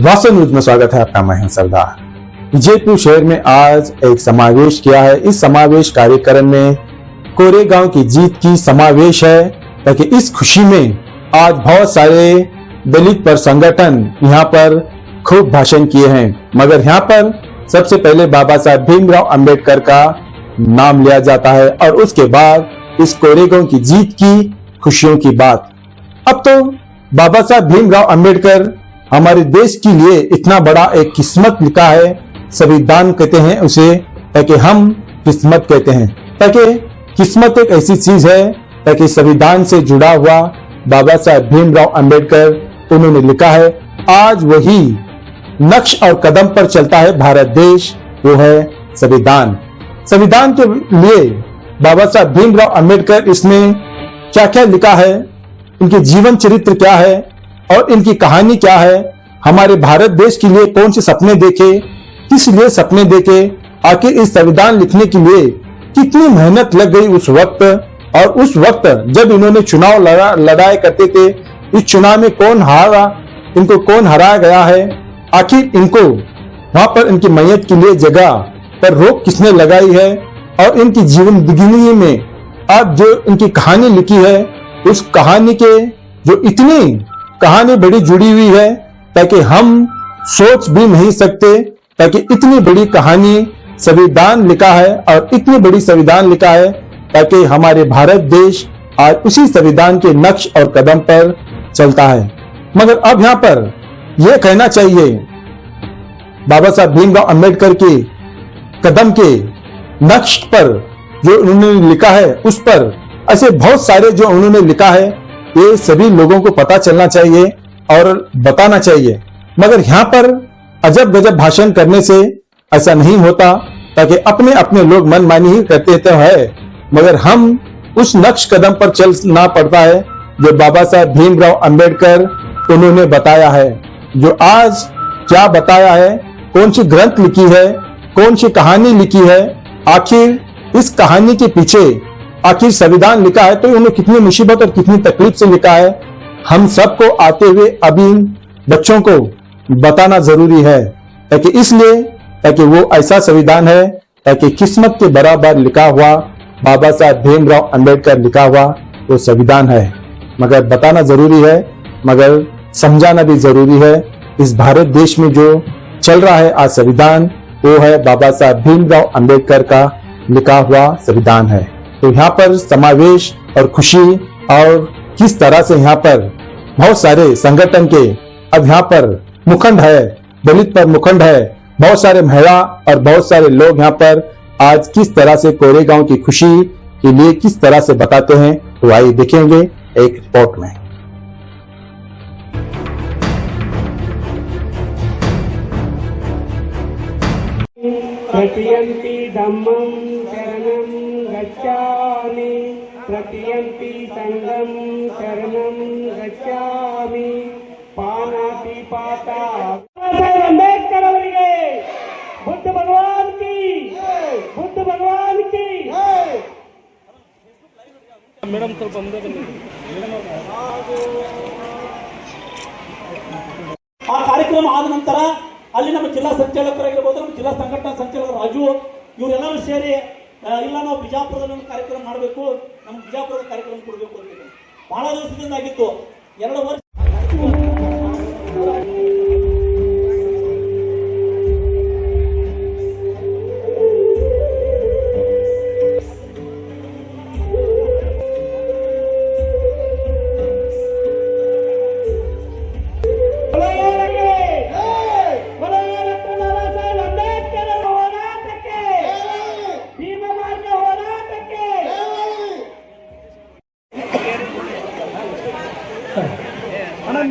वास्तव न्यूज में स्वागत है आपका। मैं सरदार। जयपुर शहर में आज एक समावेश किया है। इस समावेश कार्यक्रम में कोरेगांव की जीत की समावेश है, ताकि इस खुशी में आज बहुत सारे दलित पर संगठन यहाँ पर खूब भाषण किए हैं। मगर यहाँ पर सबसे पहले बाबा साहब भीमराव अंबेडकर का नाम लिया जाता है और उसके बाद इस कोरेगांव की जीत की खुशियों की बात। अब तो बाबा साहब भीमराव अंबेडकर हमारे देश के लिए इतना बड़ा एक किस्मत लिखा है। संविधान कहते हैं उसे, ताकि हम किस्मत कहते हैं, ताकि किस्मत एक ऐसी चीज है, ताकि संविधान से जुड़ा हुआ बाबा साहब भीमराव अंबेडकर उन्होंने लिखा है। आज वही नक्श और कदम पर चलता है भारत देश, वो है संविधान। संविधान के लिए बाबा साहब भीमराव अंबेडकर इसमें क्या क्या लिखा है, इनके जीवन चरित्र क्या है और इनकी कहानी क्या है, हमारे भारत देश के लिए कौन से सपने देखे, किस लिए सपने देखे, आखिर इस संविधान लिखने के लिए कितनी मेहनत लग गई उस वक्त, और उस वक्त जब इन्होंने चुनाव लड़ाई करते थे, इस चुनाव में कौन हारा, इनको कौन हराया गया है, आखिर इनको वहां पर इनकी मैयत के लिए जगह पर रोक किसने लगाई है, और इनकी जीवन जिंदगी में आज जो इनकी कहानी लिखी है, उस कहानी के जो इतनी कहानी बड़ी जुड़ी हुई है, ताकि हम सोच भी नहीं सकते, ताकि इतनी बड़ी कहानी संविधान लिखा है और इतनी बड़ी संविधान लिखा है, ताकि हमारे भारत देश आज उसी संविधान के नक्श और कदम पर चलता है। मगर अब यहाँ पर यह कहना चाहिए, बाबा साहब भीमराव अंबेडकर के कदम के नक्श पर जो उन्होंने लिखा है, उस पर ऐसे बहुत सारे जो उन्होंने लिखा है, ये सभी लोगों को पता चलना चाहिए और बताना चाहिए। मगर यहाँ पर अजब गजब भाषण करने से ऐसा नहीं होता, ताकि अपने अपने लोग मनमानी ही करते तो है, मगर हम उस नक्श कदम पर चलना पड़ता है जो बाबा साहब भीमराव अंबेडकर उन्होंने बताया है। जो आज क्या बताया है, कौन सी ग्रंथ लिखी है, कौन सी कहानी लिखी है, आखिर इस कहानी के पीछे आखिर संविधान लिखा है तो उन्होंने कितनी मुसीबत और कितनी तकलीफ से लिखा है, हम सबको आते हुए अभी बच्चों को बताना जरूरी है, ताकि इसलिए ताकि वो ऐसा संविधान है, ताकि किस्मत के बराबर लिखा हुआ बाबा साहब भीमराव अंबेडकर लिखा हुआ वो संविधान है। मगर बताना जरूरी है, मगर समझाना भी जरूरी है। इस भारत देश में जो चल रहा है आज संविधान, वो है बाबा साहब भीमराव अंबेडकर का लिखा हुआ संविधान है। तो यहाँ पर समावेश और खुशी, और किस तरह से यहाँ पर बहुत सारे संगठन के अब यहाँ पर मुखंड है, दलित पर मुखंड है, बहुत सारे महिला और बहुत सारे लोग यहाँ पर आज किस तरह से कोरेगांव की खुशी के लिए किस तरह से बताते हैं, तो आइए देखेंगे एक रिपोर्ट में। प्रतियंति धम्मं शरणं गच्छामि, प्रतियंति संघं शरणं गच्छामि, पानाति पाता। अंबेडकर ಅವರಿಗೆ बुद्ध भगवान की, बुद्ध भगवान की। ಮೇಡಮ್ ಸ್ವಲ್ಪ ಮುಂದೆ ಬನ್ನಿ। ಆ ಕಾರ್ಯಕ್ರಮ ಆದ ನಂತರ ಅಲ್ಲಿ ನಮ್ಮ ಜಿಲ್ಲಾ ಸಂಚಾಲಕರಾಗಿರ್ಬೋದು, ನಮ್ಮ ಜಿಲ್ಲಾ ಸಂಘಟನಾ ಸಂಚಾಲಕರು ರಾಜು, ಇವರೆಲ್ಲರೂ ಸೇರಿ ಇಲ್ಲ ನಾವು ಬಿಜಾಪುರದಲ್ಲಿ ಒಂದು ಕಾರ್ಯಕ್ರಮ ಮಾಡಬೇಕು, ನಮ್ಮ ಬಿಜಾಪುರದ ಕಾರ್ಯಕ್ರಮ ಕೊಡಬೇಕು ಅಂತ ಬಹಳ ದಿವಸದಿಂದ ಆಗಿತ್ತು, 2 ವರ್ಷ।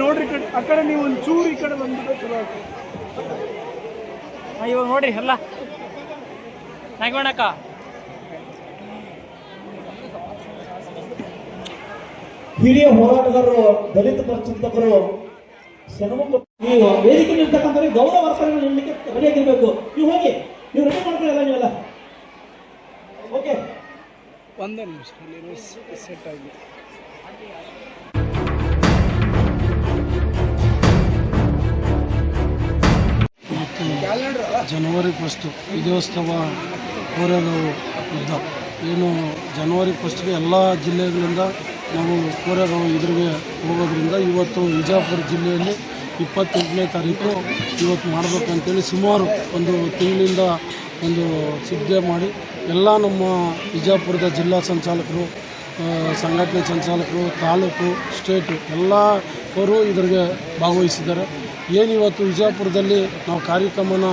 ನೋಡ್ರಿ ಆ ಕಡೆ ನೀವು ಒಂದು ಚೂರು ಈ ಕಡೆ ಬಂದ್ಬಿಟ್ಟು ಚಲೋ ಇವಾಗ ನೋಡ್ರಿ ಎಲ್ಲ ನಾಗವಣಕ್ಕ ಹಿರಿಯ ಹೋರಾಟಗಾರರು, ದಲಿತ ಪರ ಚಿಂತಕರು, ವೇದಿಕೆ ನಿಲ್ತಕ್ಕಂಥವ್ರಿಗೆ ಗೌರವ ಅರ್ಪಣೆ ನೀಡಲಿಕ್ಕೆ ರೆಡಿಯಾಗಿರ್ಬೇಕು. ನೀವು ಹೋಗಿ, ನೀವು ರೆಡಿ ಮಾಡ್ಕೊಳ್ಳಲ್ಲ ನೀವೆಲ್ಲ. ಓಕೆ, ಒಂದೇ ನಿಮಿಷ ಸೆಟ್ ಆಗಿ ಜನವರಿ 1 ವಿಜಯೋತ್ಸವ ಕೋರೆಗಾಂವ್ ಯುದ್ಧ ಏನು ಜನವರಿ 1ಗೆ ಎಲ್ಲ ಜಿಲ್ಲೆಗಳಿಂದ ನಾವು ಕೋರೆಗಾಂವ್ ಎದುರಿಗೆ ಹೋಗೋದ್ರಿಂದ ಇವತ್ತು ವಿಜಯಪುರ ಜಿಲ್ಲೆಯಲ್ಲಿ 28ನೇ ತಾರೀಕು ಇವತ್ತು ಮಾಡಬೇಕಂತೇಳಿ ಸುಮಾರು ಒಂದು ತಿಂಗಳಿಂದ ಒಂದು ಸಿದ್ಧತೆ ಮಾಡಿ ಎಲ್ಲ ನಮ್ಮ ವಿಜಯಪುರದ ಜಿಲ್ಲಾ ಸಂಚಾಲಕರು, ಸಂಘಟನೆ ಸಂಚಾಲಕರು, ತಾಲೂಕು, ಸ್ಟೇಟು ಎಲ್ಲರೂ ಇದರಿಗೆ ಭಾಗವಹಿಸಿದ್ದಾರೆ. ಏನಿವತ್ತು ವಿಜಯಪುರದಲ್ಲಿ ನಾವು ಕಾರ್ಯಕ್ರಮನ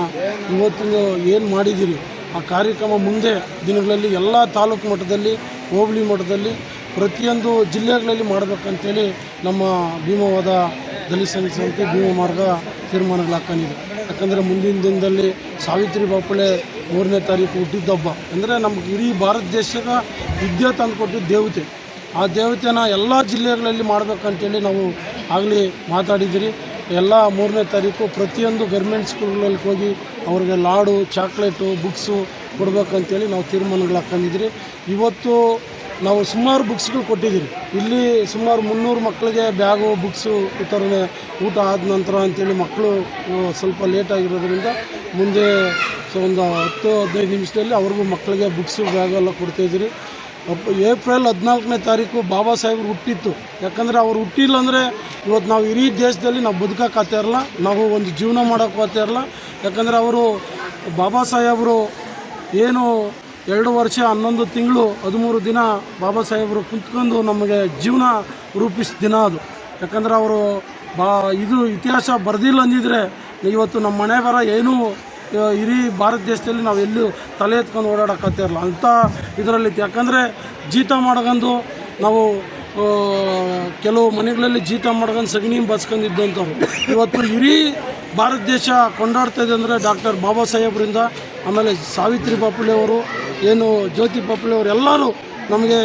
ಇವತ್ತಿನ ಏನು ಮಾಡಿದ್ದೀರಿ ಆ ಕಾರ್ಯಕ್ರಮ ಮುಂದೆ ದಿನಗಳಲ್ಲಿ ಎಲ್ಲ ತಾಲೂಕು ಮಟ್ಟದಲ್ಲಿ, ಹೋಬಳಿ ಮಟ್ಟದಲ್ಲಿ, ಪ್ರತಿಯೊಂದು ಜಿಲ್ಲೆಗಳಲ್ಲಿ ಮಾಡಬೇಕಂತೇಳಿ ನಮ್ಮ ಭೀಮವಾದ ದಲಿತ ಸಮಿತಿ ಭೀಮ ಮಾರ್ಗ ತೀರ್ಮಾನಗಳಾಕೊಂಡಿದೆ. ಯಾಕಂದರೆ ಮುಂದಿನ ದಿನದಲ್ಲಿ ಸಾವಿತ್ರಿಬಾಯಿ ಫುಲೆ 3ನೇ ತಾರೀಕು ಹುಟ್ಟಿದ ಹಬ್ಬ. ಅಂದರೆ ನಮಗೆ ಇಡೀ ಭಾರತ ದೇಶದ ವಿದ್ಯೆ ತಂದುಕೊಟ್ಟಿದ್ದ ದೇವತೆ. ಆ ದೇವತೆನ ಎಲ್ಲ ಜಿಲ್ಲೆಗಳಲ್ಲಿ ಮಾಡಬೇಕಂತೇಳಿ ನಾವು ಆಗಲಿ ಮಾತಾಡಿದ್ದೀರಿ. ಎಲ್ಲ 3ನೇ ತಾರೀಕು ಪ್ರತಿಯೊಂದು ಗೌರ್ಮೆಂಟ್ ಸ್ಕೂಲ್ಗಳಲ್ಲಿ ಹೋಗಿ ಅವ್ರಿಗೆ ಲಾಡು, ಚಾಕ್ಲೇಟು, ಬುಕ್ಸು ಕೊಡಬೇಕಂತೇಳಿ ನಾವು ತೀರ್ಮಾನಗಳು ಹಾಕೊಂಡಿದ್ದೀರಿ. ಇವತ್ತು ನಾವು ಸುಮಾರು ಬುಕ್ಸ್ಗಳು ಕೊಟ್ಟಿದ್ದೀರಿ. ಇಲ್ಲಿ ಸುಮಾರು 300 ಮಕ್ಕಳಿಗೆ ಬ್ಯಾಗು, ಬುಕ್ಸು ವಿತರಣೆ ಊಟ ಆದ ನಂತರ ಅಂಥೇಳಿ ಮಕ್ಕಳು ಸ್ವಲ್ಪ ಲೇಟಾಗಿರೋದ್ರಿಂದ ಮುಂದೆ ಒಂದು 10-15 ನಿಮಿಷದಲ್ಲಿ ಅವ್ರಿಗೂ ಮಕ್ಕಳಿಗೆ ಬುಕ್ಸು, ಬ್ಯಾಗೆಲ್ಲ ಕೊಡ್ತಾಯಿದ್ದೀರಿ. ಏಪ್ರಿಲ್ 14ನೇ ತಾರೀಕು ಬಾಬಾ ಸಾಹೇಬ್ರು ಹುಟ್ಟಿತ್ತು. ಯಾಕಂದರೆ ಅವ್ರು ಹುಟ್ಟಿಲ್ಲ ಅಂದರೆ ಇವತ್ತು ನಾವು ಇಡೀ ದೇಶದಲ್ಲಿ ನಾವು ಬದುಕೋಕ್ಕಾಗ್ತಾ ಇರಲ್ಲ, ನಾವು ಒಂದು ಜೀವನ ಮಾಡೋಕ್ಕೆ ಆಗ್ತಾ ಇರಲ್ಲ. ಯಾಕಂದರೆ ಅವರು ಬಾಬಾ ಸಾಹೇಬರು ಏನು 2 ವರ್ಷ 11 ತಿಂಗಳು 13 ದಿನ ಬಾಬಾ ಸಾಹೇಬರು ಕುಂತ್ಕೊಂಡು ನಮಗೆ ಜೀವನ ರೂಪಿಸಿದ ದಿನ ಅದು. ಯಾಕಂದರೆ ಅವರು ಇದು ಇತಿಹಾಸ ಬರೆದಿಲ್ಲ ಅಂದಿದ್ರೆ ಇವತ್ತು ನಮ್ಮ ಮನೆ ಬರ ಏನೂ ಇಡೀ ಭಾರತ ದೇಶದಲ್ಲಿ ನಾವು ಎಲ್ಲೂ ತಲೆ ಎತ್ಕೊಂಡು ಓಡಾಡೋಕ್ಕಾಗ್ತಾ ಇರಲ್ಲ ಅಂಥ ಇದರಲ್ಲಿ. ಯಾಕಂದರೆ ಜೀತ ಮಾಡ್ಕೊಂಡು ನಾವು ಕೆಲವು ಮನೆಗಳಲ್ಲಿ ಜೀತ ಮಾಡ್ಕೊಂಡು ಸಗಣಿ ಬಸ್ಕೊಂಡಿದ್ದಂಥವ್ರು ಇವತ್ತು ಇಡೀ ಭಾರತ ದೇಶ ಕೊಂಡಾಡ್ತಾಯಿದೆ ಅಂದರೆ ಡಾಕ್ಟರ್ ಬಾಬಾ ಸಾಹೇಬ್ರಿಂದ, ಆಮೇಲೆ ಸಾವಿತ್ರಿಬಾಯಿ ಫುಲೆ ಅವರು, ಏನು ಜ್ಯೋತಿಬಾ ಫುಲೆ ಅವರು ಎಲ್ಲರೂ ನಮಗೆ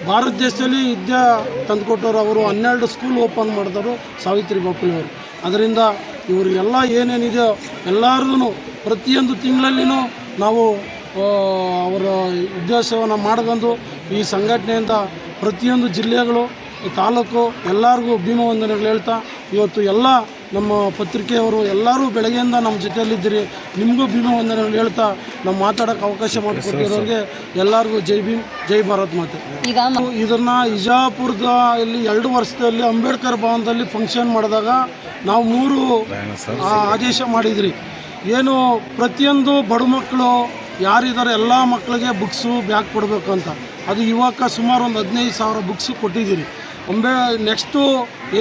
ಭಾರತ ದೇಶದಲ್ಲಿ ವಿದ್ಯೆ ತಂದುಕೊಟ್ಟವರು. ಅವರು 12 ಸ್ಕೂಲ್ ಓಪನ್ ಮಾಡಿದವರು ಸಾವಿತ್ರಿಬಾಯಿ ಫುಲೆ ಅವರು. ಅದರಿಂದ ಇವರಿಗೆಲ್ಲ ಏನೇನಿದೆಯೋ ಎಲ್ಲರಿಗೂ ಪ್ರತಿಯೊಂದು ತಿಂಗಳಲ್ಲಿನೂ ನಾವು ಅವರ ಉದ್ದೇಶವನ್ನು ಮಾಡ್ಕೊಂಡು ಈ ಸಂಘಟನೆಯಿಂದ ಪ್ರತಿಯೊಂದು ಜಿಲ್ಲೆಗಳು, ತಾಲೂಕು ಎಲ್ಲರಿಗೂ ಭೀಮವಂದನೆಗಳು ಹೇಳ್ತಾ, ಇವತ್ತು ಎಲ್ಲ ನಮ್ಮ ಪತ್ರಿಕೆಯವರು ಎಲ್ಲರೂ ಬೆಳಗ್ಗೆಯಿಂದ ನಮ್ಮ ಜೊತೆಯಲ್ಲಿದ್ದೀರಿ. ನಿಮಗೂ ಭೀಮವಂದನೆಗಳು ಹೇಳ್ತಾ ನಾವು ಮಾತಾಡೋಕ್ಕೆ ಅವಕಾಶ ಮಾಡಿಕೊಟ್ಟಿರೋರಿಗೆ ಎಲ್ಲರಿಗೂ ಜೈ ಭೀಮ್, ಜೈ ಭಾರತ್ ಮಾತೆ. ಇದನ್ನು ವಿಜಯಪುರದ ಇಲ್ಲಿ 2 ವರ್ಷದಲ್ಲಿ ಅಂಬೇಡ್ಕರ್ ಭವನದಲ್ಲಿ ಫಂಕ್ಷನ್ ಮಾಡಿದಾಗ ನಾವು 3 ಆದೇಶ ಮಾಡಿದ್ರಿ. ಏನು ಪ್ರತಿಯೊಂದು ಬಡ ಮಕ್ಕಳು ಯಾರಿದ್ದಾರೆ ಎಲ್ಲ ಮಕ್ಕಳಿಗೆ ಬುಕ್ಸು, ಬ್ಯಾಗ್ ಕೊಡಬೇಕು ಅಂತ. ಅದು ಇವಾಗ ಸುಮಾರು ಒಂದು 15,000 ಬುಕ್ಸು ಕೊಟ್ಟಿದ್ದೀರಿ. ನೆಕ್ಸ್ಟು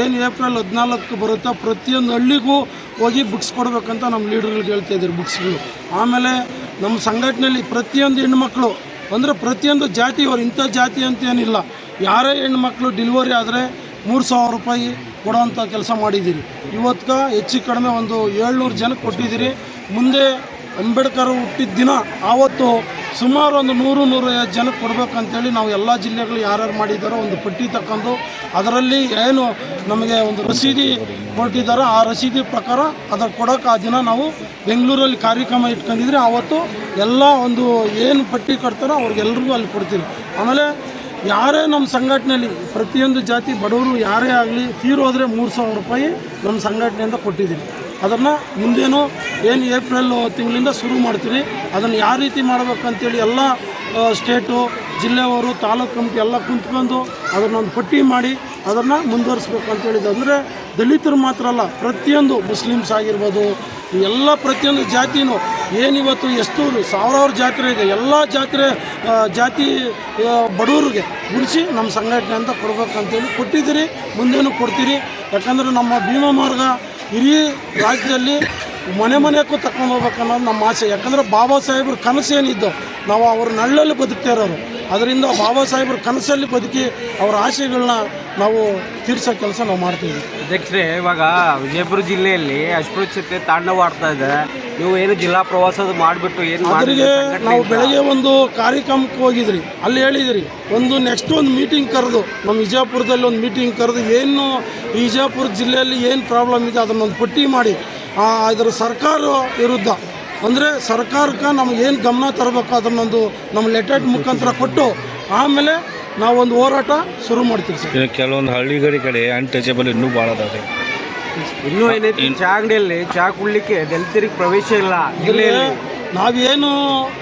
ಏನು ಏಪ್ರಿಲ್ 14 ಬರುತ್ತೋ ಪ್ರತಿಯೊಂದು ಹಳ್ಳಿಗೂ ಹೋಗಿ ಬುಕ್ಸ್ ಕೊಡಬೇಕಂತ ನಮ್ಮ ಲೀಡರ್ಗಳಿಗೆ ಹೇಳ್ತಾಯಿದ್ದೀರಿ ಬುಕ್ಸ್ಗಳು. ಆಮೇಲೆ ನಮ್ಮ ಸಂಘಟನೆಯಲ್ಲಿ ಪ್ರತಿಯೊಂದು ಹೆಣ್ಮಕ್ಳು ಅಂದರೆ ಪ್ರತಿಯೊಂದು ಜಾತಿಯವರು, ಇಂಥ ಜಾತಿ ಅಂತ ಏನಿಲ್ಲ, ಯಾರೇ ಹೆಣ್ಮಕ್ಳು ಡೆಲಿವರಿ ಆದರೆ 3,000 ರೂಪಾಯಿ ಕೊಡೋವಂಥ ಕೆಲಸ ಮಾಡಿದ್ದೀರಿ. ಇವತ್ತು ಹೆಚ್ಚು ಕಡಿಮೆ ಒಂದು 700 ಜನಕ್ಕೆ ಕೊಟ್ಟಿದ್ದೀರಿ. ಮುಂದೆ ಅಂಬೇಡ್ಕರ್ ಹುಟ್ಟಿದ ದಿನ ಆವತ್ತು ಸುಮಾರು ಒಂದು 100-150 ಜನಕ್ಕೆ ಕೊಡಬೇಕಂತೇಳಿ ನಾವು ಎಲ್ಲ ಜಿಲ್ಲೆಗಳು ಯಾರ್ಯಾರು ಮಾಡಿದ್ದಾರೋ ಒಂದು ಪಟ್ಟಿ ತಗೊಂಡು ಅದರಲ್ಲಿ ಏನು ನಮಗೆ ಒಂದು ರಸೀದಿ ಕೊಟ್ಟಿದ್ದಾರೋ ಆ ರಸೀದಿ ಪ್ರಕಾರ ಅದರ ಕೊಡೋಕೆ ಆ ದಿನ ನಾವು ಬೆಂಗಳೂರಲ್ಲಿ ಕಾರ್ಯಕ್ರಮ ಇಟ್ಕೊಂಡಿದ್ರೆ ಆವತ್ತು ಎಲ್ಲ ಒಂದು ಏನು ಪಟ್ಟಿ ಕಟ್ತಾರೋ ಅವ್ರಿಗೆಲ್ರಿಗೂ ಅಲ್ಲಿ ಕೊಡ್ತೀವಿ. ಆಮೇಲೆ ಯಾರೇ ನಮ್ಮ ಸಂಘಟನೆಯಲ್ಲಿ ಪ್ರತಿಯೊಂದು ಜಾತಿ ಬಡವರು ಯಾರೇ ಆಗಲಿ ತೀರೋದ್ರೆ 3,000 ರೂಪಾಯಿ ನಮ್ಮ ಸಂಘಟನೆಯಿಂದ ಕೊಟ್ಟಿದ್ದೀವಿ. ಅದನ್ನು ಮುಂದೇನು ಏನು ಏಪ್ರಿಲ್ ತಿಂಗಳಿಂದ ಶುರು ಮಾಡ್ತೀವಿ. ಅದನ್ನು ಯಾವ ರೀತಿ ಮಾಡಬೇಕಂತೇಳಿ ಎಲ್ಲ ಸ್ಟೇಟು, ಜಿಲ್ಲೆಯವರು, ತಾಲೂಕು ಕಮಿಟಿ ಎಲ್ಲ ಕುಂತ್ಕೊಂಡು ಅದನ್ನೊಂದು ಪಟ್ಟಿ ಮಾಡಿ ಅದನ್ನು ಮುಂದುವರಿಸ್ಬೇಕಂತೇಳಿದ್ದು. ಅಂದರೆ ದಲಿತರು ಮಾತ್ರ ಅಲ್ಲ, ಪ್ರತಿಯೊಂದು ಮುಸ್ಲಿಮ್ಸ್ ಆಗಿರ್ಬೋದು, ಎಲ್ಲ ಪ್ರತಿಯೊಂದು ಜಾತಿನೂ ಏನಿವತ್ತು ಎಷ್ಟು ಸಾವಿರಾರು ಜಾತ್ರೆ ಇದೆ, ಎಲ್ಲ ಜಾತಿ ಬಡವರಿಗೆ ಗುಡಿಸಿ ನಮ್ಮ ಸಂಘಟನೆ ಅಂತ ಕೊಡ್ಬೇಕಂತೇಳಿ ಕೊಟ್ಟಿದ್ದೀರಿ. ಮುಂದೇನು ಕೊಡ್ತೀರಿ. ಯಾಕಂದರೆ ನಮ್ಮ ಭೀಮ ಮಾರ್ಗ ಇಡೀ ರಾಜ್ಯದಲ್ಲಿ ಮನೆ ಮನೆಗೂ ತಗೊಂಡು ಹೋಗ್ಬೇಕನ್ನೋದು ನಮ್ಮ ಆಸೆ. ಯಾಕಂದರೆ ಬಾಬಾ ಸಾಹೇಬ್ರ ಕನಸೇನಿದ್ದು ನಾವು ಅವ್ರ ನಳ್ಳಲ್ಲಿ ಬದುಕ್ತಾ ಇರೋರು. ಅದರಿಂದ ಬಾಬಾ ಸಾಹೇಬ್ರ ಕನಸಲ್ಲಿ ಬದುಕಿ ಅವರ ಆಸೆಗಳನ್ನ ನಾವು ತೀರ್ಸೋ ಕೆಲಸ ನಾವು ಮಾಡ್ತೀವಿ. ಅಧ್ಯಕ್ಷರೇ, ಇವಾಗ ವಿಜಯಪುರ ಜಿಲ್ಲೆಯಲ್ಲಿ ಅಸ್ಪೃಶ್ಯತೆ ತಾಂಡವಾಡ್ತಾ ಇದೆ. ನೀವು ಏನು ಜಿಲ್ಲಾ ಪ್ರವಾಸದ ಮಾಡಿಬಿಟ್ಟು ಏನು ಅವರಿಗೆ ನಾವು ಬೆಳಗ್ಗೆ ಒಂದು ಕಾರ್ಯಕ್ರಮಕ್ಕೆ ಹೋಗಿದ್ರಿ, ಅಲ್ಲಿ ಹೇಳಿದ್ರಿ ಒಂದು ನೆಕ್ಸ್ಟ್ ಒಂದು ಮೀಟಿಂಗ್ ಕರೆದು ನಮ್ಮ ವಿಜಯಪುರದಲ್ಲಿ ಒಂದು ಮೀಟಿಂಗ್ ಕರೆದು ಏನು ಈ ವಿಜಯಪುರ ಜಿಲ್ಲೆಯಲ್ಲಿ ಏನು ಪ್ರಾಬ್ಲಮ್ ಇದೆ ಅದನ್ನೊಂದು ಪಟ್ಟಿ ಮಾಡಿ ಇದರ ಸರ್ಕಾರ ವಿರುದ್ಧ ಅಂದರೆ ಸರ್ಕಾರಕ್ಕೆ ನಮಗೇನು ಗಮನ ತರಬೇಕು ಅದನ್ನೊಂದು ನಮ್ಮ ಲೆಟರ್ ಮುಖಾಂತರ ಕೊಟ್ಟು ಆಮೇಲೆ ನಾವೊಂದು ಹೋರಾಟ ಶುರು ಮಾಡ್ತೀವಿ ಸರ್. ಕೆಲವೊಂದು ಹಳ್ಳಿಗಳ ಕಡೆ ಅನ್ಟಚಬಲ್ ಇನ್ನೂ ಭಾಳ ಅದಾವೆ. ಇನ್ನೂ ಏನೈತಿ ಚಾ ಅಂಗಡಿಯಲ್ಲಿ ಚಾ ಕುಡ್ಲಿಕ್ಕೆ ದಲಿತರಿಗೆ ಪ್ರವೇಶ ಇಲ್ಲ ಜಿಲ್ಲೆಯಲ್ಲಿ. ನಾವೇನು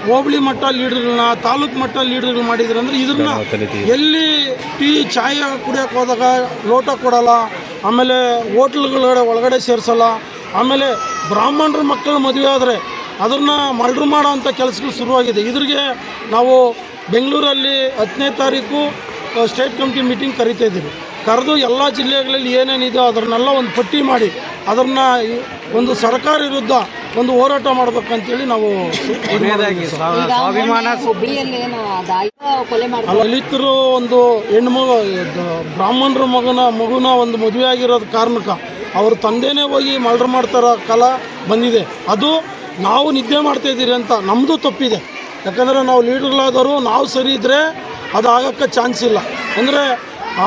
ಹೋಬಳಿ ಮಟ್ಟ ಲೀಡರ್ಗಳನ್ನ ತಾಲೂಕು ಮಟ್ಟ ಲೀಡರ್ಗಳು ಮಾಡಿದ್ರು ಅಂದರೆ ಇದನ್ನ ಎಲ್ಲಿ ಟೀ ಚಾಯ್ ಕುಡಿಯೋಕೆ ಹೋದಾಗ ಲೋಟ ಕೊಡಲ್ಲ, ಆಮೇಲೆ ಹೋಟ್ಲ್ಗಳ ಒಳಗಡೆ ಸೇರಿಸಲ್ಲ, ಆಮೇಲೆ ಬ್ರಾಹ್ಮಣರ ಮಕ್ಕಳ ಮದುವೆ ಆದರೆ ಅದನ್ನು ಮರ್ಡ್ರ್ ಮಾಡೋ ಅಂಥ ಕೆಲಸಗಳು ಶುರುವಾಗಿದೆ. ಇದ್ರಿಗೆ ನಾವು ಬೆಂಗಳೂರಲ್ಲಿ 10ನೇ ತಾರೀಕು ಸ್ಟೇಟ್ ಕಮಿಟಿ ಮೀಟಿಂಗ್ ಕರಿತಾ ಇದ್ದೀವಿ. ಕರೆದು ಎಲ್ಲ ಜಿಲ್ಲೆಗಳಲ್ಲಿ ಏನೇನಿದೆ ಅದನ್ನೆಲ್ಲ ಒಂದು ಪಟ್ಟಿ ಮಾಡಿ ಅದನ್ನು ಒಂದು ಸರ್ಕಾರ ವಿರುದ್ಧ ಒಂದು ಹೋರಾಟ ಮಾಡಬೇಕಂತೇಳಿ ನಾವು ಸ್ವಾಭಿಮಾನ ದಲಿತರು ಒಂದು ಹೆಣ್ಮಗು ಬ್ರಾಹ್ಮಣರ ಮಗುನ ಒಂದು ಮದುವೆ ಆಗಿರೋದು ಕಾರಣಕ್ಕೆ ಅವ್ರ ತಂದೆನೇ ಹೋಗಿ ಮರ್ಡರ್ ಮಾಡ್ತಾರೋ ಕಾಲ ಬಂದಿದೆ. ಅದು ನಾವು ನಿದ್ದೆ ಮಾಡ್ತಾಯಿದ್ದೀರಿ ಅಂತ ನಮ್ಮದು ತಪ್ಪಿದೆ. ಯಾಕಂದರೆ ನಾವು ಲೀಡರ್ಗಳಾದವರು ನಾವು ಸರಿ ಇದ್ದರೆ ಅದು ಆಗೋಕ್ಕೆ ಚಾನ್ಸ್ ಇಲ್ಲ. ಅಂದರೆ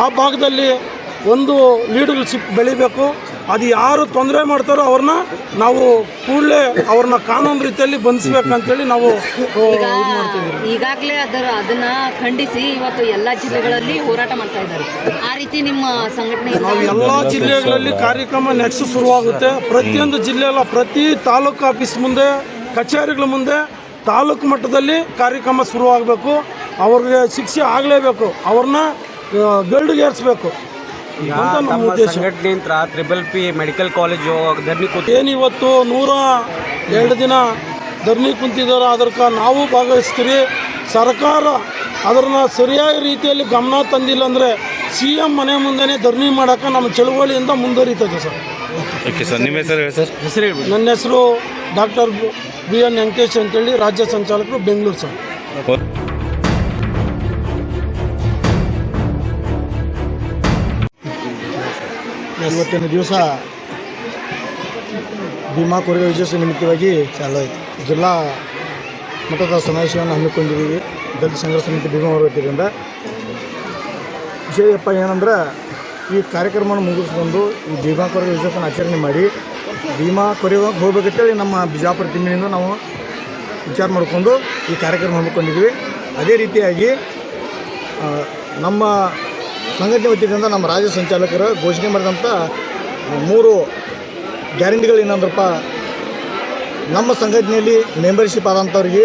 ಆ ಭಾಗದಲ್ಲಿ ಒಂದು ಲೀಡರ್ಶಿಪ್ ಬೆಳಿಬೇಕು. ಅದು ಯಾರು ತೊಂದರೆ ಮಾಡ್ತಾರೋ ಅವ್ರನ್ನ ನಾವು ಕೂಡಲೇ ಅವ್ರನ್ನ ಕಾನೂನು ರೀತಿಯಲ್ಲಿ ಬಂಧಿಸ್ಬೇಕಂತೇಳಿ ನಾವು ಈಗಾಗಲೇ ಅದನ್ನ ಖಂಡಿಸಿ ಇವತ್ತು ಎಲ್ಲ ಜಿಲ್ಲೆಗಳಲ್ಲಿ ಹೋರಾಟ ಮಾಡ್ತಾ ಇದ್ದಾರೆ. ಆ ರೀತಿ ನಿಮ್ಮ ಸಂಘಟನೆ ನಾವು ಎಲ್ಲ ಜಿಲ್ಲೆಗಳಲ್ಲಿ ಕಾರ್ಯಕ್ರಮ ನೆಕ್ಸ್ಟ್ ಶುರುವಾಗುತ್ತೆ. ಪ್ರತಿಯೊಂದು ಜಿಲ್ಲೆಯಲ್ಲ, ಪ್ರತಿ ತಾಲೂಕು ಆಫೀಸ್ ಮುಂದೆ, ಕಚೇರಿಗಳ ಮುಂದೆ, ತಾಲೂಕು ಮಟ್ಟದಲ್ಲಿ ಕಾರ್ಯಕ್ರಮ ಶುರುವಾಗಬೇಕು. ಅವ್ರಿಗೆ ಶಿಕ್ಷೆ ಆಗಲೇಬೇಕು, ಅವ್ರನ್ನ ಗಲ್ಡ್ಗೇರಿಸಬೇಕು ಅಂತ ನಮ್ಮ ಉದ್ದೇಶ. ಸಂಘಟನೆಯಿಂದ ತ್ರಿಬಲ್ ಪಿ ಮೆಡಿಕಲ್ ಕಾಲೇಜು ಧರಣಿ ಏನಿವತ್ತು 102 ದಿನ ಧರಣಿ ಕುಂತಿದ್ದಾರೆ, ಅದಕ್ಕೆ ನಾವು ಭಾಗವಹಿಸ್ತೀವಿ. ಸರ್ಕಾರ ಅದನ್ನು ಸರಿಯಾದ ರೀತಿಯಲ್ಲಿ ಗಮನ ತಂದಿಲ್ಲ ಅಂದರೆ CM ಮನೆ ಮುಂದೆನೇ ಧರಣಿ ಮಾಡೋಕ್ಕೆ ನಮ್ಮ ಚಳುವಳಿಯಿಂದ ಮುಂದುವರಿತದೆ ಸರ್. ಓಕೆ ಸರ್, ನಿಮ್ಮ ಹೆಸರು ಹೇಳಿ ಸರ್. ನನ್ನ ಹೆಸರು ಡಾಕ್ಟರ್ BN ವೆಂಕಟೇಶ್ ಅಂತೇಳಿ, ರಾಜ್ಯ ಸಂಚಾಲಕರು, ಬೆಂಗಳೂರು ಸರ್. ಇವತ್ತಿನ ದಿವಸ ಭೀಮಾ ಕೊರೆಯುವ ವಿಜಯೋತ್ಸವ ನಿಮಿತ್ತವಾಗಿ ಚಾಲೂ ಆಯಿತು. ಜಿಲ್ಲಾ ಮಟ್ಟದ ಸಮಾವೇಶವನ್ನು ಹಮ್ಮಿಕೊಂಡಿದ್ದೀವಿ ದಲಿತ ಸಂಘರ್ಷ ಸಮಿತಿ ಭೀಮಾ ವತಿಯಿಂದ. ವಿಷಯಪ್ಪ ಏನಂದ್ರೆ, ಈ ಕಾರ್ಯಕ್ರಮವನ್ನು ಮುಗಿಸ್ಕೊಂಡು ಈ ಭೀಮಾ ಕೊರೆಯುವ ವಿಜಯೋತ್ಸವನ ಆಚರಣೆ ಮಾಡಿ ಭೀಮಾ ಕೊರೆಯುವಾಗ ಹೋಗ್ಬೇಕಂತೇಳಿ ನಮ್ಮ ಬಿಜಾಪುರ ಟೀಮಿನಿಂದ ನಾವು ವಿಚಾರ ಮಾಡಿಕೊಂಡು ಈ ಕಾರ್ಯಕ್ರಮ ಹಮ್ಮಿಕೊಂಡಿದ್ವಿ. ಅದೇ ರೀತಿಯಾಗಿ ನಮ್ಮ ಸಂಘಟನೆ ವತಿಯಿಂದ ನಮ್ಮ ರಾಜ್ಯ ಸಂಚಾಲಕರು ಘೋಷಣೆ ಮಾಡಿದಂಥ 3 ಗ್ಯಾರಂಟಿಗಳು ಏನಂದ್ರಪ್ಪ, ನಮ್ಮ ಸಂಘಟನೆಯಲ್ಲಿ ಮೆಂಬರ್ಶಿಪ್ ಆದಂಥವ್ರಿಗೆ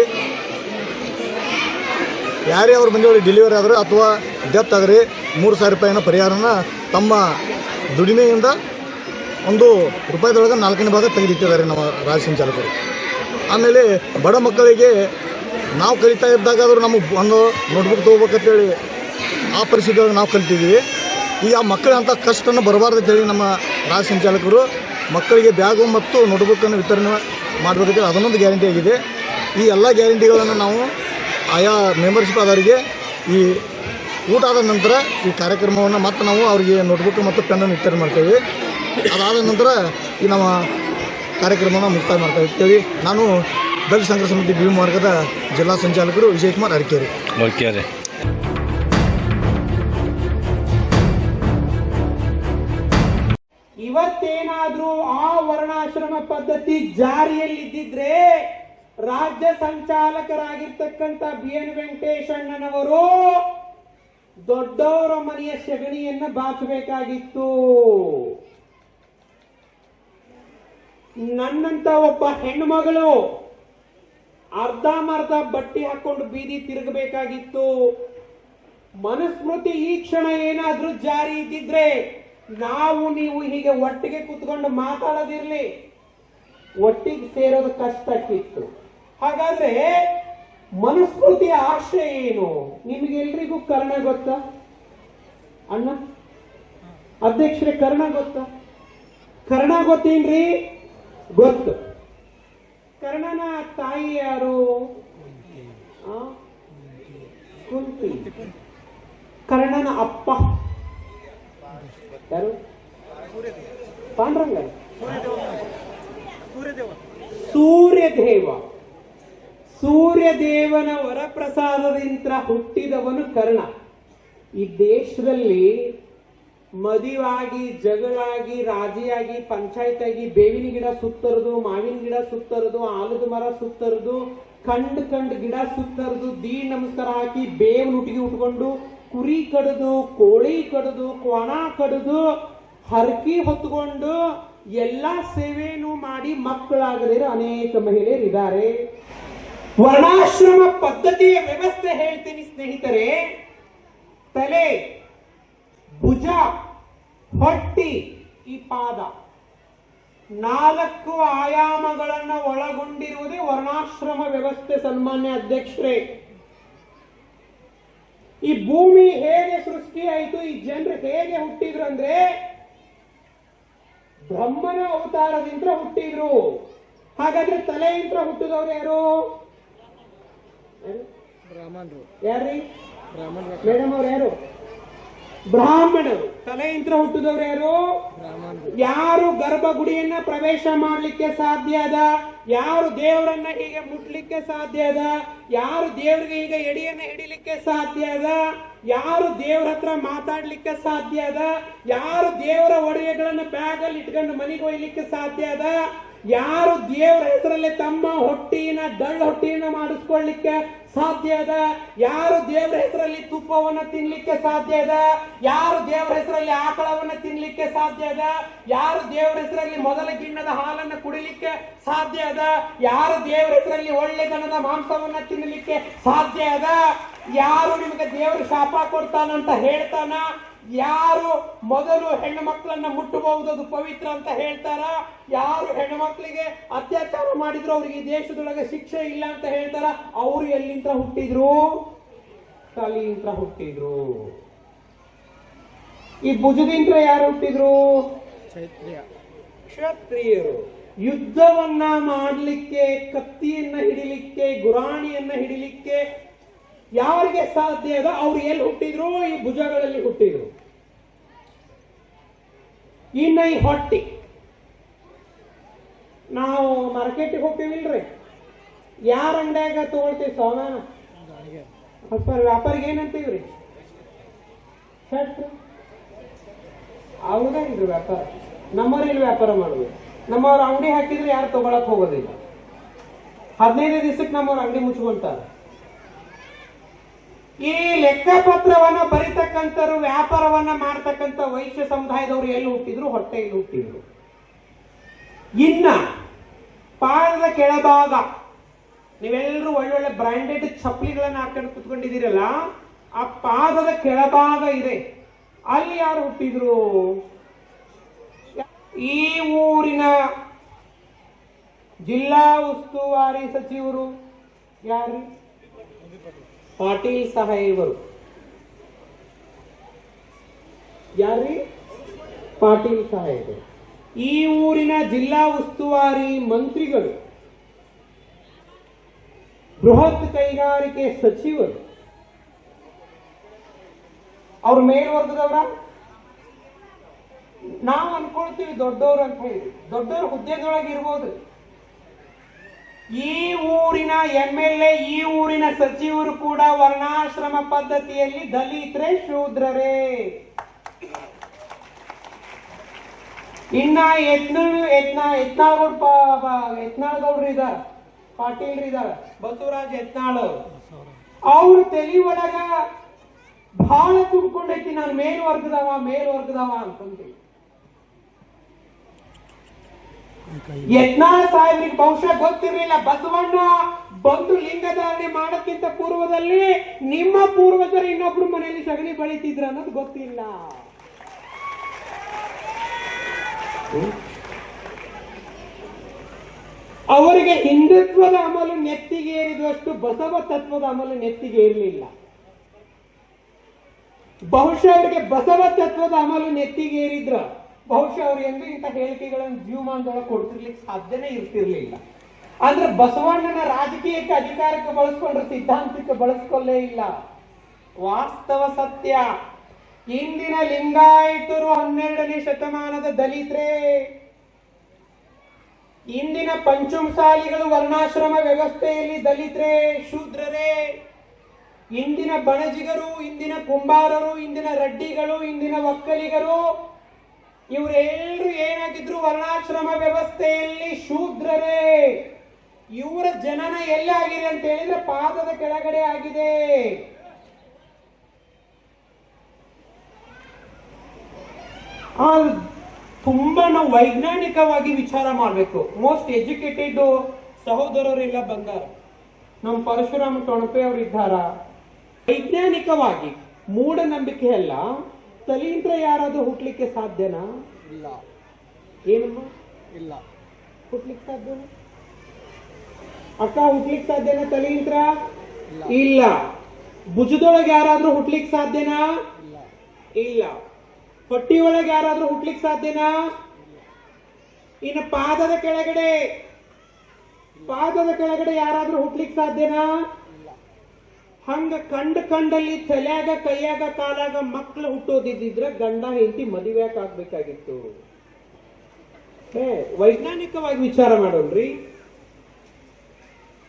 ಯಾರೇ ಅವ್ರ ಬಂದಿವರಿಗೆ ಡೆಲಿವರಿ ಆದರೆ ಅಥವಾ ಡೆತ್ ಆದರೆ 3,000 ರೂಪಾಯಿನ ಪರಿಹಾರನ ತಮ್ಮ ದುಡಿಮೆಯಿಂದ ₹1 4ನೇ ಭಾಗ ತೆಗೆದಿಟ್ಟಿದ್ದಾರೆ ನಮ್ಮ ರಾಜ್ಯ ಸಂಚಾಲಕರು. ಆಮೇಲೆ ಬಡ ಮಕ್ಕಳಿಗೆ ನಾವು ಕಲಿತಾ ಇದ್ದಾಗಾದರೂ ನಮಗೆ ಒಂದು ನೋಟ್ಬುಕ್ ತೊಗೋಬೇಕಂತೇಳಿ ಆ ಪರಿಸ್ಥಿತಿಯೊಳಗೆ ನಾವು ಕಲಿತಿದ್ದೀವಿ. ಈಗ ಆ ಮಕ್ಕಳಂಥ ಕಷ್ಟನ ಬರಬಾರ್ದು ಅಂತೇಳಿ ನಮ್ಮ ರಾಜ್ಯ ಸಂಚಾಲಕರು ಮಕ್ಕಳಿಗೆ ಬ್ಯಾಗು ಮತ್ತು ನೋಟ್ಬುಕ್ಕನ್ನು ವಿತರಣೆ ಮಾಡಬೇಕಂತೇಳಿ ಅದನ್ನೊಂದು ಗ್ಯಾರಂಟಿ ಆಗಿದೆ. ಈ ಎಲ್ಲ ಗ್ಯಾರಂಟಿಗಳನ್ನು ನಾವು ಆಯಾ ಮೆಂಬರ್ಶಿಪ್ ಆದವರಿಗೆ ಈ ಊಟ ಆದ ನಂತರ ಈ ಕಾರ್ಯಕ್ರಮವನ್ನು ಮತ್ತು ನಾವು ಅವರಿಗೆ ನೋಟ್ಬುಕ್ ಮತ್ತು ಪೆನ್ನನ್ನು ವಿತರಣೆ ಮಾಡ್ತೇವೆ. ಅದಾದ ನಂತರ ಈ ನಮ್ಮ ಕಾರ್ಯಕ್ರಮವನ್ನು ಮುಕ್ತಾಯ ಮಾಡ್ತಾ ಇರ್ತೇವೆ. ನಾನು ದಲಿತ ಸಂಘರ್ಷ ಸಮಿತಿ ಭೀಮ ಮಾರ್ಗದ ಜಿಲ್ಲಾ ಸಂಚಾಲಕರು ವಿಜಯಕುಮಾರ್ ಅರಕೇರಿ. ಓಕೆ ರೀ. ಇವತ್ತೇನಾದ್ರೂ ಆ ವರ್ಣಾಶ್ರಮ ಪದ್ಧತಿ ಜಾರಿಯಲ್ಲಿದ್ದಿದ್ರೆ ರಾಜ್ಯ ಸಂಚಾಲಕರಾಗಿರ್ತಕ್ಕಂಥ BN ವೆಂಕಟೇಶ್ ಅಣ್ಣನವರು ದೊಡ್ಡವರ ಮನೆಯ ಸಗಣಿಯನ್ನ ಬಾಚಬೇಕಾಗಿತ್ತು. ನನ್ನಂತ ಒಬ್ಬ ಹೆಣ್ಣು ಮಗಳು ಅರ್ಧಂಬರ್ಧ ಬಟ್ಟೆ ಹಾಕೊಂಡು ಬೀದಿ ತಿರುಗಬೇಕಾಗಿತ್ತು. ಮನುಸ್ಮೃತಿ ಈ ಕ್ಷಣ ಏನಾದ್ರೂ ಜಾರಿ ಇದ್ದಿದ್ರೆ ನಾವು ನೀವು ಹೀಗೆ ಒಟ್ಟಿಗೆ ಕೂತ್ಕೊಂಡು ಮಾತಾಡೋದಿರ್ಲಿ, ಒಟ್ಟಿಗೆ ಸೇರೋದು ಕಷ್ಟಕ್ಕಿತ್ತು. ಹಾಗಾದ್ರೆ ಮನುಸ್ಮೃತಿಯ ಆಶಯ ಏನು? ನಿಮ್ಗೆಲ್ರಿಗೂ ಕರ್ಣ ಗೊತ್ತಾ ಅಣ್ಣ? ಅಧ್ಯಕ್ಷರೇ, ಕರ್ಣ ಗೊತ್ತಾ? ಕರ್ಣ ಗೊತ್ತೇನ್ರಿ? ಗೊತ್ತು. ಕರ್ಣನ ತಾಯಿ ಯಾರು? ಕುಂತಿ. ಕರ್ಣನ ಅಪ್ಪ ಯಾರು? ಪಾಂಡುರಂಗ. ಸೂರ್ಯದೇವ. ಸೂರ್ಯದೇವನ ವರಪ್ರಸಾದದಿಂದ ಹುಟ್ಟಿದವನು ಕರ್ಣ. ಈ ದೇಶದಲ್ಲಿ ಮದುವಾಗಿ, ಜಗಳಾಗಿ, ರಾಜಿಯಾಗಿ, ಪಂಚಾಯತ್ ಆಗಿ ಬೇವಿನ ಗಿಡ ಸುತ್ತರದು, ಮಾವಿನ ಗಿಡ ಸುತ್ತರದು, ಆಲದ ಮರ ಸುತ್ತರದು, ಕಂಡ್ ಗಿಡ ಸುತ್ತರದು, ನಮಸ್ಕಾರ ಹಾಕಿ ಬೇವಿನ ಉಟ್ಟಿಗೆ ಉಟ್ಕೊಂಡು ಕುರಿ ಕಡಿದು, ಕೋಳಿ ಕಡಿದು, ಕ್ವಾಣ ಕಡಿದು, ಹರಕಿ ಹೊತ್ಕೊಂಡು ಎಲ್ಲಾ ಸೇವೆಯನ್ನು ಮಾಡಿ ಮಕ್ಕಳಾಗದಿರೋ ಅನೇಕ ಮಹಿಳೆಯರಿದ್ದಾರೆ. ವರ್ಣಾಶ್ರಮ ಪದ್ಧತಿಯ ವ್ಯವಸ್ಥೆ ಹೇಳ್ತೀನಿ ಸ್ನೇಹಿತರೆ. ತಲೆ, ಭುಜ, ಹೊಟ್ಟಿ, ಈ ಪಾದ 4 ಆಯಾಮಗಳನ್ನು ಒಳಗೊಂಡಿರುವುದೇ ವರ್ಣಾಶ್ರಮ ವ್ಯವಸ್ಥೆ. ಸನ್ಮಾನ್ಯ ಅಧ್ಯಕ್ಷರೇ, ಈ ಭೂಮಿ ಹೇಗೆ ಸೃಷ್ಟಿಯಾಯಿತು, ಈ ಜನರು ಹೇಗೆ ಹುಟ್ಟಿದ್ರು ಅಂದ್ರೆ ಬ್ರಹ್ಮನ ಅವತಾರದಿಂದ ಹುಟ್ಟಿದ್ರು. ಹಾಗಾದ್ರೆ ತಲೆಯಿಂದ ಹುಟ್ಟಿದವ್ರು ಯಾರು? ಯಾರ್ರಿ ಮೇಡಮ್ ಅವ್ರು? ಯಾರು? ಬ್ರಾಹ್ಮಣರು. ತಲೆಯಿಂದ ಹುಟ್ಟಿದವ್ರು ಯಾರು? ಯಾರು ಗರ್ಭಗುಡಿಯನ್ನ ಪ್ರವೇಶ ಮಾಡ್ಲಿಕ್ಕೆ ಸಾಧ್ಯ ಅದ? ಯಾರು ದೇವರನ್ನ ಹೀಗೆ ಮುಟ್ಲಿಕ್ಕೆ ಸಾಧ್ಯ ಅದ? ಯಾರು ದೇವರಿಗೆ ಈಗ ಎಡಿಯನ್ನ ಹಿಡಿಲಿಕ್ಕೆ ಸಾಧ್ಯ ಅದ? ಯಾರು ದೇವ್ರ ಹತ್ರ ಮಾತಾಡ್ಲಿಕ್ಕೆ ಸಾಧ್ಯ ಅದ? ಯಾರು ದೇವರ ಒಡೆಯಗಳನ್ನ ಬ್ಯಾಗ್ ಅಲ್ಲಿ ಇಟ್ಕೊಂಡು ಮನೆಗೆ ಒಯ್ಲಿಕ್ಕೆ ಸಾಧ್ಯ ಅದ? ಯಾರು ದೇವರ ಹೆಸರಲ್ಲಿ ತಮ್ಮ ಡಳ್ಳ ಹೊಟ್ಟಿನ ಮಾಡಿಸ್ಕೊಳ್ಳಿಕ್ಕೆ ಸಾಧ್ಯ ಅದ? ಯಾರು ದೇವರ ಹೆಸರಲ್ಲಿ ತುಪ್ಪವನ್ನ ತಿನ್ಲಿಕ್ಕೆ ಸಾಧ್ಯ ಅದ? ಯಾರು ದೇವರ ಹೆಸರಲ್ಲಿ ಆಕಳವನ್ನ ತಿನ್ಲಿಕ್ಕೆ ಸಾಧ್ಯ ಅದ? ಯಾರು ದೇವರ ಹೆಸರಲ್ಲಿ ಮೊದಲ ಗಿಣ್ಣದ ಹಾಲನ್ನ ಕುಡಿಲಿಕ್ಕೆ ಸಾಧ್ಯ ಅದ? ಯಾರು ದೇವರ ಹೆಸರಲ್ಲಿ ಒಳ್ಳೆ ದನದ ಮಾಂಸವನ್ನ ತಿನ್ನಲಿಕ್ಕೆ ಸಾಧ್ಯ ಅದ? ಯಾರು ನಿಮಗೆ ದೇವರು ಶಾಪ ಕೊಡ್ತಾನಂತ ಹೇಳ್ತಾನ? ಯಾರು ಮೊದಲು ಹೆಣ್ಣು ಮಕ್ಕಳನ್ನ ಮುಟ್ಟಬಹುದು, ಅದು ಪವಿತ್ರ ಅಂತ ಹೇಳ್ತಾರ? ಯಾರು ಹೆಣ್ಣು ಮಕ್ಕಳಿಗೆ ಅತ್ಯಾಚಾರ ಮಾಡಿದ್ರು ಅವ್ರಿಗೆ ಈ ದೇಶದೊಳಗೆ ಶಿಕ್ಷೆ ಇಲ್ಲ ಅಂತ ಹೇಳ್ತಾರ? ಅವರು ಎಲ್ಲಿಂದ ಹುಟ್ಟಿದ್ರು? ತಲೆಯಿಂದ ಹುಟ್ಟಿದ್ರು. ಈ ಭುಜದಿಂದ ಯಾರು ಹುಟ್ಟಿದ್ರು? ಕ್ಷತ್ರಿಯರು. ಯುದ್ಧವನ್ನ ಮಾಡಲಿಕ್ಕೆ, ಕತ್ತಿಯನ್ನ ಹಿಡಿಲಿಕ್ಕೆ, ಗುರಾಣಿಯನ್ನ ಹಿಡಿಲಿಕ್ಕೆ ಯಾರಿಗೆ ಸಾಧ್ಯ ಅದ ಅವ್ರು ಎಲ್ಲಿ ಹುಟ್ಟಿದ್ರು? ಈ ಭುಜಗಳಲ್ಲಿ ಹುಟ್ಟಿದ್ರು. ಇನ್ನ ಈ ಹೊಟ್ಟಿ, ನಾವು ಮಾರ್ಕೆಟ್ಗೆ ಹೋಗ್ತೀವಿಲ್ರಿ, ಯಾರ ಅಂಗಡಿಯಾಗ ತಗೊಳ್ತೀವಿ ಸಾಮಾನ? ವ್ಯಾಪಾರಿಗೆ ಏನಂತೀವ್ರಿ? ಅವ್ರದಾಗಿಲ್ರಿ ವ್ಯಾಪಾರ. ನಮ್ಮವ್ರು ಇಲ್ಲಿ ವ್ಯಾಪಾರ ಮಾಡುದು. ನಮ್ಮವ್ರ ಅಂಗಡಿ ಹಾಕಿದ್ರೆ ಯಾರು ತಗೊಳಕ್ ಹೋಗೋದಿಲ್ಲ. 15 ದಿವಸಕ್ಕೆ ನಮ್ಮವ್ರ ಅಂಗಡಿ ಮುಚ್ಕೊಂತಾರೆ. ಈ ಲೆಕ್ಕಪತ್ರವನ್ನ ಬರಿತಕ್ಕಂಥವ್ರು, ವ್ಯಾಪಾರವನ್ನ ಮಾಡ್ತಕ್ಕಂಥ ವೈಶ್ಯ ಸಮುದಾಯದವರು ಎಲ್ಲಿ ಹುಟ್ಟಿದ್ರು? ಹೊಟ್ಟೆಯಲ್ಲಿ ಹುಟ್ಟಿದ್ರು. ಇನ್ನ ಪಾದದ ಕೆಳಭಾಗ, ನೀವೆಲ್ಲರೂ ಒಳ್ಳೊಳ್ಳೆ ಬ್ರಾಂಡೆಡ್ ಚಪ್ಪಲಿಗಳನ್ನ ಹಾಕೊಂಡು ಕುತ್ಕೊಂಡಿದ್ದೀರಲ್ಲ, ಆ ಪಾದದ ಕೆಳಭಾಗ ಇದೆ, ಅಲ್ಲಿ ಯಾರು ಹುಟ್ಟಿದ್ರು? ಈ ಊರಿನ ಜಿಲ್ಲಾ ಉಸ್ತುವಾರಿ ಸಚಿವರು ಯಾರು? ಪಾಟೀಲ್ ಸಾಹೇಬರು. ಯಾರ್ರಿ? ಪಾಟೀಲ್ ಸಾಹೇಬರು. ಈ ಊರಿನ ಜಿಲ್ಲಾ ಉಸ್ತುವಾರಿ ಮಂತ್ರಿಗಳು, ಬೃಹತ್ ಕೈಗಾರಿಕೆ ಸಚಿವರು, ಅವ್ರ ಮೇಲ್ವರ್ಗದವರ? ನಾವು ಅನ್ಕೊಳ್ತೀವಿ ದೊಡ್ಡವರು ಅಂತ ಹೇಳಿ. ದೊಡ್ಡವರು ಹುದ್ದೆದೊಳಗೆ ಇರ್ಬೋದು. ಈ ಊರಿನ MLA, ಈ ಊರಿನ ಸಚಿವರು ಕೂಡ ವರ್ಣಾಶ್ರಮ ಪದ್ಧತಿಯಲ್ಲಿ ದಲಿತರೇ, ಶೂದ್ರರೇ. ಇನ್ನ ಯತ್ನಾಳ್ ಇದಾರ, ಪಾಟೀಲ್ ಇದಾರ, ಬಸವರಾಜ್ ಯತ್ನಾಳ್. ಅವ್ರ ತಲೆ ಒಳಗ ಬಹಳ ತುಂಬಿಕೊಂಡೈತಿ, ನಾನು ಮೇಲ್ವರ್ಗದವ ಅಂತಂತೀವಿ. ಯತ್ನಾಳ್ ಸಾಹೇಬ್ರಿಗೆ ಬಹುಶಃ ಗೊತ್ತಿರಲಿಲ್ಲ, ಬಸವಣ್ಣ ಬಂದು ಲಿಂಗಧಾರಣೆ ಮಾಡೋಕ್ಕಿಂತ ಪೂರ್ವದಲ್ಲಿ ನಿಮ್ಮ ಪೂರ್ವಜರು ಇನ್ನೊಬ್ರು ಮನೆಯಲ್ಲಿ ಸಗಣಿ ಬೆಳೀತಿದ್ರು ಅನ್ನೋದು ಗೊತ್ತಿಲ್ಲ. ಅವರಿಗೆ ಹಿಂದುತ್ವದ ಅಮಲು ನೆತ್ತಿಗೆ ಏರಿದಷ್ಟು ಬಸವ ತತ್ವದ ಅಮಲು ನೆತ್ತಿಗೆ ಏರಲಿಲ್ಲ. ಬಹುಶಃ ಅವರಿಗೆ ಬಸವ ತತ್ವದ ಅಮಲು ನೆತ್ತಿಗೆ ಏರಿದ್ರ ಬಹುಶಃ ಅವ್ರು ಎಂದು ಇಂಥ ಹೇಳಿಕೆಗಳನ್ನು ಜೀವಮಾನದೊಳಗೆ ಕೊಡ್ತಿರ್ಲಿಕ್ಕೆ ಸಾಧ್ಯನೇ ಇರ್ತಿರ್ಲಿಲ್ಲ. ಆದ್ರೆ ಬಸವಣ್ಣನ ರಾಜಕೀಯಕ್ಕೆ, ಅಧಿಕಾರಕ್ಕೆ ಬಳಸ್ಕೊಂಡ್ರೆ ಸಿದ್ಧಾಂತಕ್ಕೆ ಬಳಸ್ಕೊಳ್ಳೇ ಇಲ್ಲ. ವಾಸ್ತವ ಸತ್ಯ. ಇಂದಿನ ಲಿಂಗಾಯತರು 12ನೇ ಶತಮಾನದ ದಲಿತರೇ. ಇಂದಿನ ಪಂಚಮಸಾಲಿಗಳು ವರ್ಣಾಶ್ರಮ ವ್ಯವಸ್ಥೆಯಲ್ಲಿ ದಲಿತರೇ, ಶೂದ್ರರೇ. ಇಂದಿನ ಬಣಜಿಗರು, ಇಂದಿನ ಕುಂಬಾರರು, ಇಂದಿನ ರೆಡ್ಡಿಗಳು, ಇಂದಿನ ಒಕ್ಕಲಿಗರು, ಇವರೆಲ್ಲರೂ ಏನಾಗಿದ್ರು? ವರ್ಣಾಶ್ರಮ ವ್ಯವಸ್ಥೆಯಲ್ಲಿ ಶೂದ್ರರೇ. ಇವರ ಜನನ ಎಲ್ಲಿ ಆಗಿದೆ ಅಂತ ಹೇಳಿದ್ರೆ ಪಾದದ ಕೆಳಗಡೆ ಆಗಿದೆ. ತುಂಬಾ ನಾವು ವೈಜ್ಞಾನಿಕವಾಗಿ ವಿಚಾರ ಮಾಡಬೇಕು. ಮೋಸ್ಟ್ ಎಜುಕೇಟೆಡ್ ಸಹೋದರರೆಲ್ಲ ಬಂದಾರ, ನಮ್ಮ ಪರಶುರಾಮ ಟೊಣಪೆ ಅವರು ಇದ್ದಾರ. ವೈಜ್ಞಾನಿಕವಾಗಿ ಮೂಢನಂಬಿಕೆ ಅಲ್ಲ. ತಲೀಂತ್ರ ಯಾರಾದ್ರೂ ಹುಟ್ಲಿಕ್ಕೆ ಸಾಧ್ಯನಾ? ಇಲ್ಲ. ಏನಮ್ಮ? ಇಲ್ಲ. ಹುಟ್ಲಿಕ್ಕೆ ಸಾಧ್ಯನಾ? ಅಕ್ಕ ಹುಟ್ಲಿಕ್ಕೆ ಸಾಧ್ಯನಾ ತಲೀಂತ್ರ? ಇಲ್ಲ. ಭುಜದೊಳಗೆ ಯಾರಾದ್ರೂ ಹುಟ್ಲಿಕ್ಕೆ ಸಾಧ್ಯನಾ? ಇಲ್ಲ. ಹೊಟ್ಟಿ ಒಳಗೆ ಯಾರಾದ್ರೂ ಹುಟ್ಲಿಕ್ಕೆ ಸಾಧ್ಯನಾ? ಇನ್ನು ಪಾದದ ಕೆಳಗಡೆ ಯಾರಾದ್ರೂ ಹುಟ್ಲಿಕ್ಕೆ ಸಾಧ್ಯನಾ? ಹಂಗ ಕಂಡಲ್ಲಿ ತಲೆಯಾಗ ಕೈಯಾಗ ಕಾಲಾಗ ಮಕ್ಕಳು ಹುಟ್ಟೋದಿದ್ರೆ ಗಂಡ ಹೆಂಡತಿ ಮದುವೆ ಆಗ್ಬೇಕಾಗಿತ್ತು. ವೈಜ್ಞಾನಿಕವಾಗಿ ವಿಚಾರ ಮಾಡೋಣ್ರಿ.